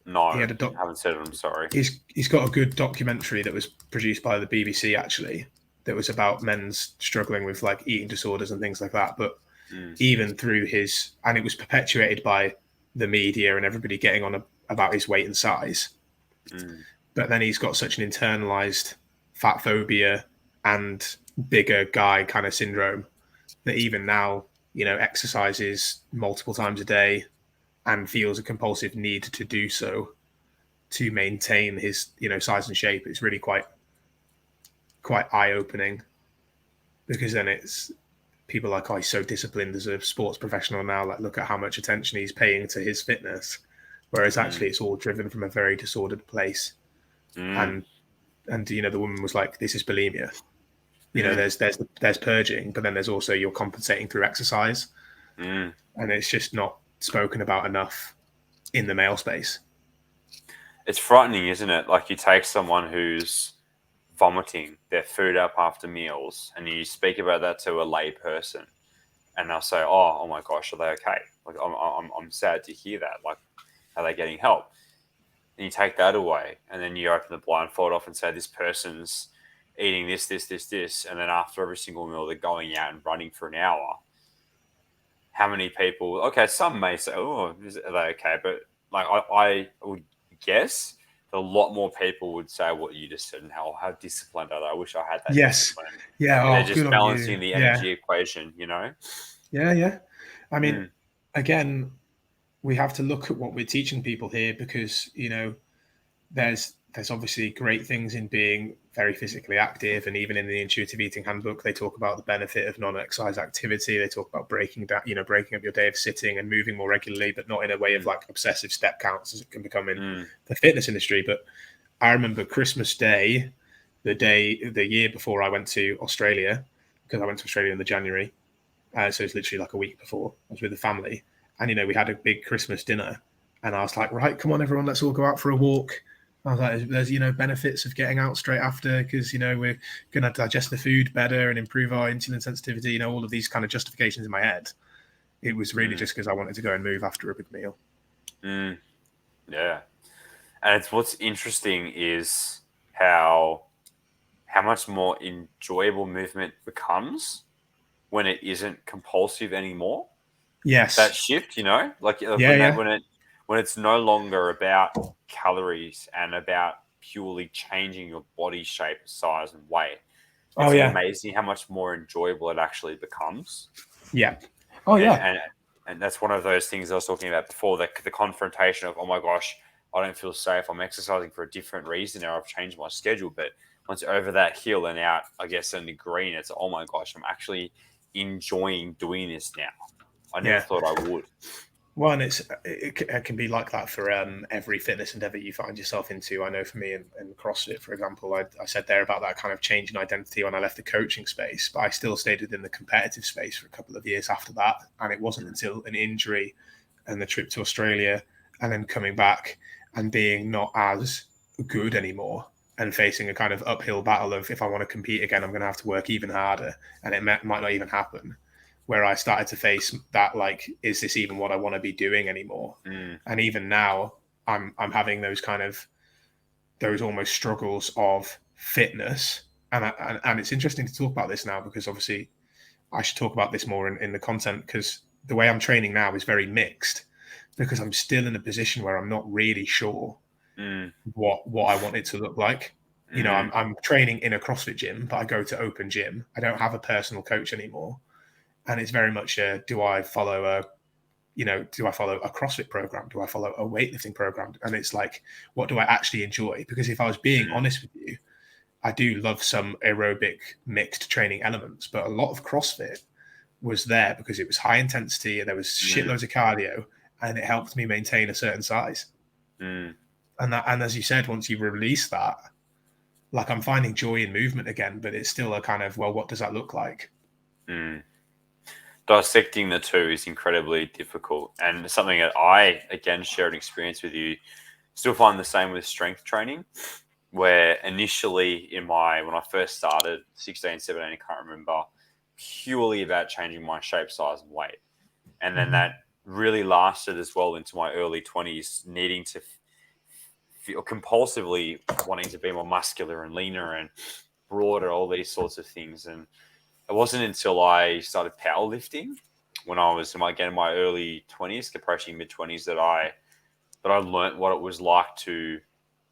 No, I haven't said it, I'm sorry. He's got a good documentary that was produced by the BBC, actually, that was about men's struggling with eating disorders and things like that. But even through and it was perpetuated by the media and everybody getting on about his weight and size. But then he's got such an internalized fat phobia and bigger guy kind of syndrome that even now, exercises multiple times a day and feels a compulsive need to do so to maintain his, size and shape. It's really quite eye-opening because then it's people he's so disciplined as a sports professional now. Look at how much attention he's paying to his fitness, whereas actually it's all driven from a very disordered place. And the woman was like, "This is bulimia." There's purging, but then there's also you're compensating through exercise, and it's just not spoken about enough in the male space. It's frightening, isn't it? You take someone who's vomiting their food up after meals, and you speak about that to a lay person, and they'll say, "Oh my gosh, are they okay? I'm sad to hear that. Are they getting help?" And you take that away, and then you open the blindfold off and say, "This person's eating this, and then after every single meal, they're going out and running for an hour." How many people? Okay, some may say, "Oh, are they okay?" But I would guess a lot more people would say what you just said, and how disciplined are they? I wish I had that discipline. Yeah, they're just balancing the energy equation, Yeah. I mean, again, we have to look at what we're teaching people here because there's obviously great things in being very physically active. And even in the intuitive eating handbook, they talk about the benefit of non-exercise activity. They talk about breaking up your day of sitting and moving more regularly, but not in a way of like obsessive step counts as it can become in the fitness industry. But I remember Christmas Day, the year before I went to Australia, because I went to Australia in the January. So it's literally like a week before. I was with the family, and we had a big Christmas dinner, and I was like, right, come on, everyone, let's all go out for a walk. I was like, there's benefits of getting out straight after, because we're going to digest the food better and improve our insulin sensitivity. All of these kind of justifications in my head. It was really just because I wanted to go and move after a big meal. Yeah, and what's interesting is how much more enjoyable movement becomes when it isn't compulsive anymore. Yes, that shift, when it's no longer about calories and about purely changing your body shape, size, and weight. It's amazing how much more enjoyable it actually becomes. Yeah. And that's one of those things I was talking about before, the confrontation of, oh my gosh, I don't feel safe. I'm exercising for a different reason now. I've changed my schedule. But once you're over that hill and out, I guess, in the green, it's, oh my gosh, I'm actually enjoying doing this now. I never thought I would. Well, and it can be like that for every fitness endeavor you find yourself into. I know for me in CrossFit, for example, I said there about that kind of change in identity when I left the coaching space, but I still stayed within the competitive space for a couple of years after that. And it wasn't until an injury and the trip to Australia and then coming back and being not as good anymore and facing a kind of uphill battle of, if I want to compete again, I'm going to have to work even harder, and it might not even happen, where I started to face that, like, is this even what I want to be doing anymore? And even now, I'm having those almost struggles of fitness. And it's interesting to talk about this now, because obviously I should talk about this more in the content, because the way I'm training now is very mixed, because I'm still in a position where I'm not really sure what I want it to look like. I'm training in a CrossFit gym, but I go to open gym. I don't have a personal coach anymore. And it's very much do I follow a CrossFit program? Do I follow a weightlifting program? And it's like, what do I actually enjoy? Because if I was being honest with you, I do love some aerobic mixed training elements, but a lot of CrossFit was there because it was high intensity and there was shitloads of cardio, and it helped me maintain a certain size. And as you said, once you release that, like, I'm finding joy in movement again, but it's still a kind of, well, what does that look like? Dissecting the two is incredibly difficult, and something that I, again, shared experience with you, still find the same with strength training, where initially when I first started, 16, 17, I can't remember, purely about changing my shape, size, and weight. And then that really lasted as well into my early 20s, needing to feel compulsively wanting to be more muscular and leaner and broader, all these sorts of things. And it wasn't until I started powerlifting when I was in my early 20s, approaching mid 20s, that I learned what it was like to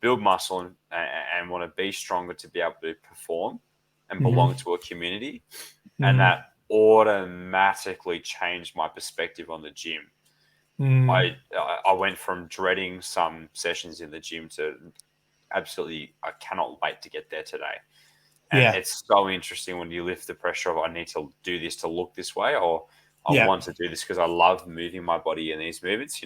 build muscle and want to be stronger, to be able to perform and belong to a community. And that automatically changed my perspective on the gym. I went from dreading some sessions in the gym to absolutely, I cannot wait to get there today. And it's so interesting when you lift the pressure of, I need to do this to look this way, or I want to do this because I love moving my body in these movements,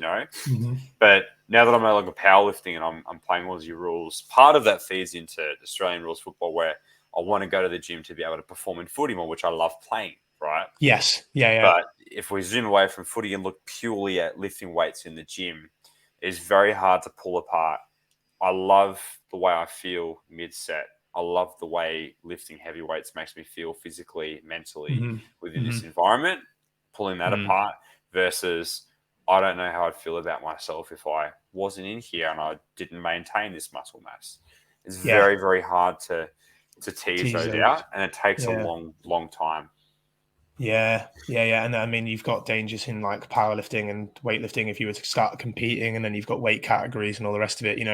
But now that I'm no longer powerlifting and I'm playing Aussie rules, part of that feeds into Australian rules football, where I want to go to the gym to be able to perform in footy more, which I love playing, right? Yes. Yeah. But if we zoom away from footy and look purely at lifting weights in the gym, it's very hard to pull apart. I love the way I feel mid-set. I love the way lifting heavy weights makes me feel physically, mentally within this environment. Pulling that apart versus, I don't know how I'd feel about myself if I wasn't in here and I didn't maintain this muscle mass. It's very, very hard to tease those out, and it takes a long, long time. Yeah. And I mean, you've got dangers in like powerlifting and weightlifting if you were to start competing, and then you've got weight categories and all the rest of it.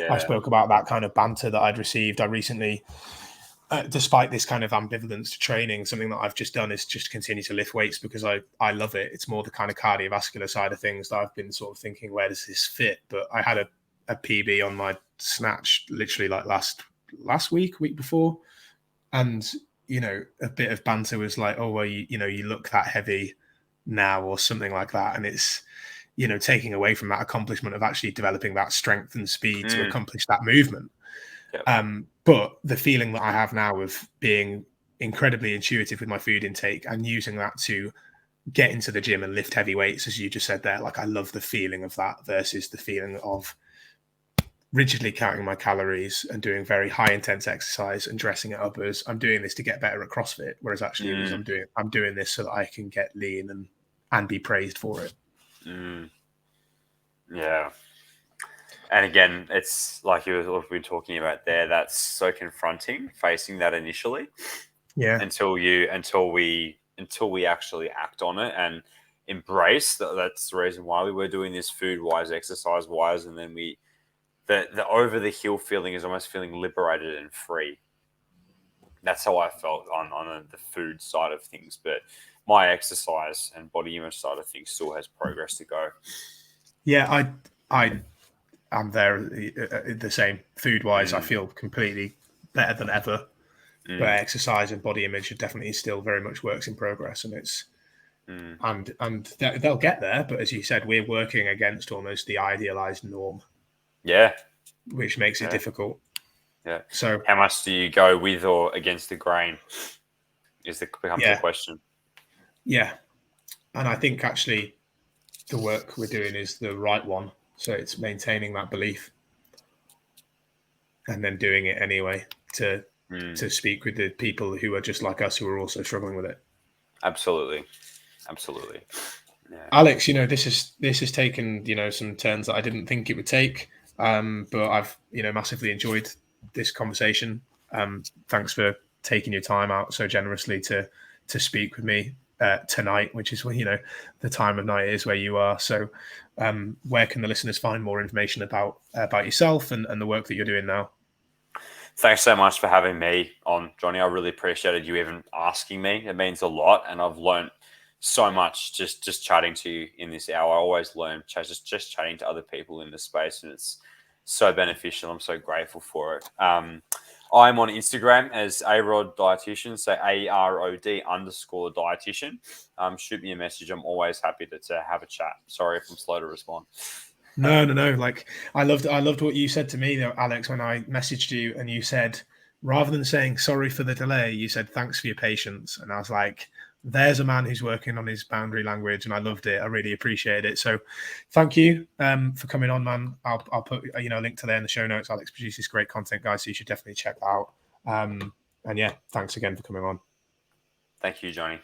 I spoke about that kind of banter that I'd received. I recently, despite this kind of ambivalence to training, something that I've just done is just continue to lift weights because I love it. It's more the kind of cardiovascular side of things that I've been sort of thinking, where does this fit? But I had a PB on my snatch literally like last last week before, and a bit of banter was like, oh well, you look that heavy now, or something like that, and it's taking away from that accomplishment of actually developing that strength and speed to accomplish that movement. Yep. But the feeling that I have now of being incredibly intuitive with my food intake and using that to get into the gym and lift heavy weights, as you just said there, like I love the feeling of that versus the feeling of rigidly counting my calories and doing very high intense exercise and dressing it up as I'm doing this to get better at CrossFit, whereas actually it was I'm doing this so that I can get lean and be praised for it. Yeah. And again, it's like we've been talking about there, that's so confronting facing that initially. Yeah. Until we actually act on it and embrace that. That's the reason why we were doing this food wise, exercise wise, and then the over the hill feeling is almost feeling liberated and free. That's how I felt on the food side of things, but my exercise and body image side of things still has progress to go. Yeah, I'm there the same. Food wise, I feel completely better than ever. But exercise and body image are definitely still very much works in progress, and it's and they'll get there. But as you said, we're working against almost the idealized norm. Yeah, which makes it difficult. Yeah. So how much do you go with or against the grain? Becomes the question. Yeah, and I think actually the work we're doing is the right one. So it's maintaining that belief and then doing it anyway to speak with the people who are just like us, who are also struggling with it. Absolutely. Yeah. Alex, this has taken some turns that I didn't think it would take, but I've massively enjoyed this conversation. Thanks for taking your time out so generously to speak with me tonight, which is when the time of night is where you are. So where can the listeners find more information about yourself and the work that you're doing now? Thanks so much for having me on, Johnny. I really appreciated you even asking me. It means a lot, and I've learned so much just chatting to you in this hour. I always learn just chatting to other people in this space, and it's so beneficial. I'm so grateful for it. I'm on Instagram as AROD Dietitian, so AROD_dietitian. Shoot me a message. I'm always happy to have a chat. Sorry if I'm slow to respond. No. Like I loved what you said to me, though, Alex, when I messaged you, and you said, rather than saying sorry for the delay, you said thanks for your patience. And I was like, there's a man who's working on his boundary language, and I loved it. I really appreciated it. So thank you for coming on, man. I'll put a link to there in the show notes. Alex produces great content, guys, so you should definitely check that out. And yeah, thanks again for coming on. Thank you, Johnny.